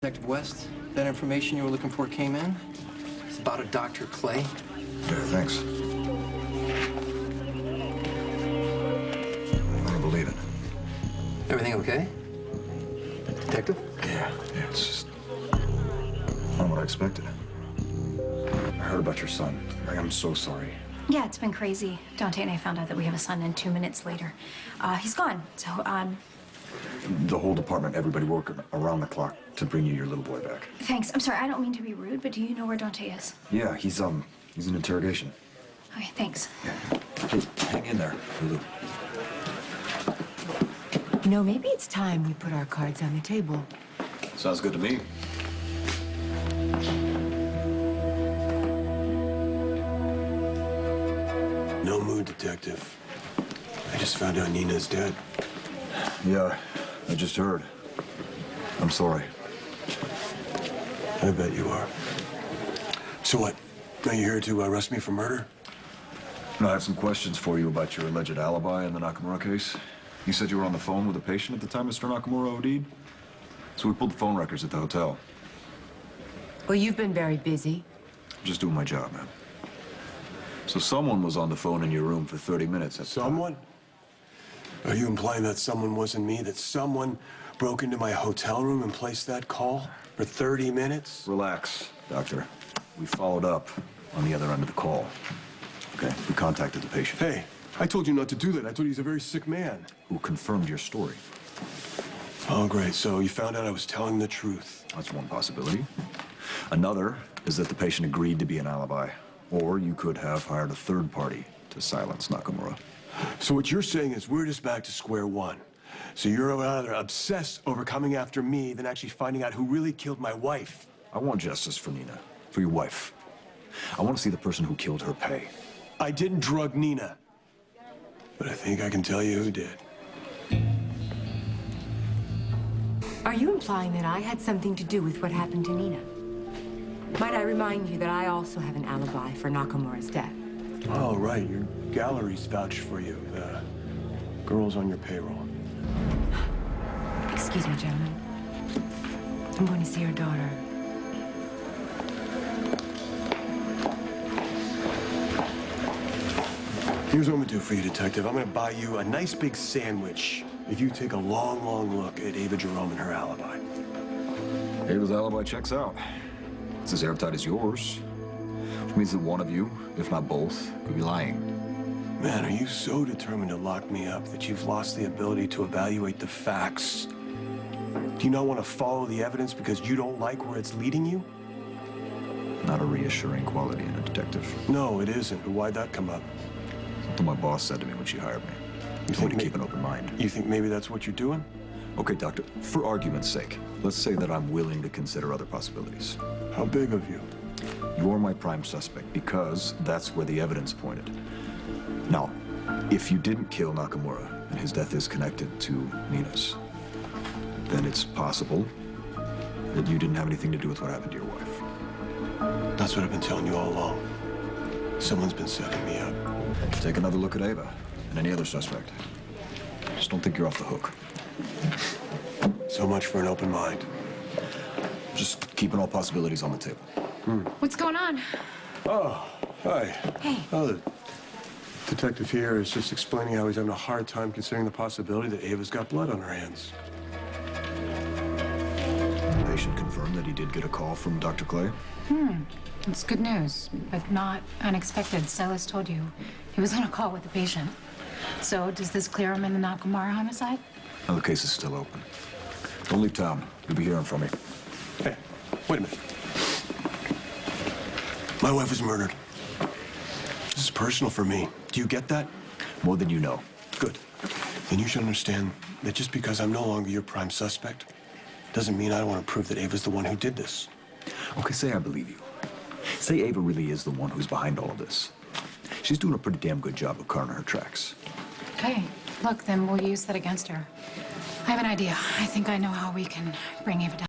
Detective West, that information you were looking for came in. It's about a Dr. Clay. Yeah, thanks. I don't believe it. Everything okay? Detective? Yeah, it's just not what I expected. I heard about your son. I'm so sorry. Yeah, it's been crazy. Dante and I found out that we have a son, and 2 minutes later, he's gone. So, The whole department, everybody working around the clock to bring you your little boy back. Thanks. I'm sorry, I don't mean to be rude, but do you know where Dante is? Yeah, he's in interrogation. Okay, thanks. Yeah. Hey, hang in there, Lulu. You know, maybe it's time we put our cards on the table. Sounds good to me. No mood, Detective. I just found out Nina's dead. Yeah, I just heard. I'm sorry. I bet you are. So what? Are you here to arrest me for murder? No, I have some questions for you about your alleged alibi in the Nakamura case. You said you were on the phone with a patient at the time Mr. Nakamura OD'd? So we pulled the phone records at the hotel. Well, you've been very busy. Just doing my job, man. So someone was on the phone in your room for 30 minutes at the time. Someone? Are you implying that someone wasn't me? That someone broke into my hotel room and placed that call for 30 minutes? Relax, Doctor. We followed up on the other end of the call. Okay, we contacted the patient. Hey, I told you not to do that. I told you he's a very sick man. Who confirmed your story. Oh, great. So you found out I was telling the truth. That's one possibility. Another is that the patient agreed to be an alibi. Or you could have hired a third party to silence Nakamura. So what you're saying is we're just back to square one. So you're rather obsessed over coming after me than actually finding out who really killed my wife. I want justice for Nina, for your wife. I want to see the person who killed her pay. I didn't drug Nina. But I think I can tell you who did. Are you implying that I had something to do with what happened to Nina? Might I remind you that I also have an alibi for Nakamura's death? Oh, right. Your galleries vouched for you. The girls on your payroll. Excuse me, gentlemen. I'm going to see your daughter. Here's what I'm gonna do for you, Detective. I'm gonna buy you a nice big sandwich if you take a long, long look at Ava Jerome and her alibi. Ava's alibi checks out. It's as airtight as yours. Which means that one of you, if not both, could be lying. Man, are you so determined to lock me up that you've lost the ability to evaluate the facts? Do you not want to follow the evidence because you don't like where it's leading you? Not a reassuring quality in a detective. No, it isn't. Why'd that come up? Something my boss said to me when she hired me. You Told me think to keep an open mind. You think maybe that's what you're doing? Okay, Doctor, for argument's sake, let's say that I'm willing to consider other possibilities. How big of you? You're my prime suspect because that's where the evidence pointed. Now, if you didn't kill Nakamura and his death is connected to Nina's, then it's possible that you didn't have anything to do with what happened to your wife. That's what I've been telling you all along. Someone's been setting me up. Take another look at Ava and any other suspect. Just don't think you're off the hook. So much for an open mind. Just keeping all possibilities on the table. What's going on? Oh, hi. Hey. Oh, the detective here is just explaining how he's having a hard time considering the possibility that Ava's got blood on her hands. The patient confirmed that he did get a call from Dr. Clay. It's good news, but not unexpected. Silas told you he was on a call with the patient. So does this clear him in the Nakamura homicide? Now the case is still open. Don't leave town. You'll be hearing from me. Hey, wait a minute. My wife was murdered. This is personal for me. Do you get that? More than you know. Good. Then you should understand that just because I'm no longer your prime suspect doesn't mean I don't want to prove that Ava's the one who did this. Okay, say I believe you. Say Ava really is the one who's behind all of this. She's doing a pretty damn good job of covering her tracks. Okay, look, then we'll use that against her. I have an idea. I think I know how we can bring Ava down.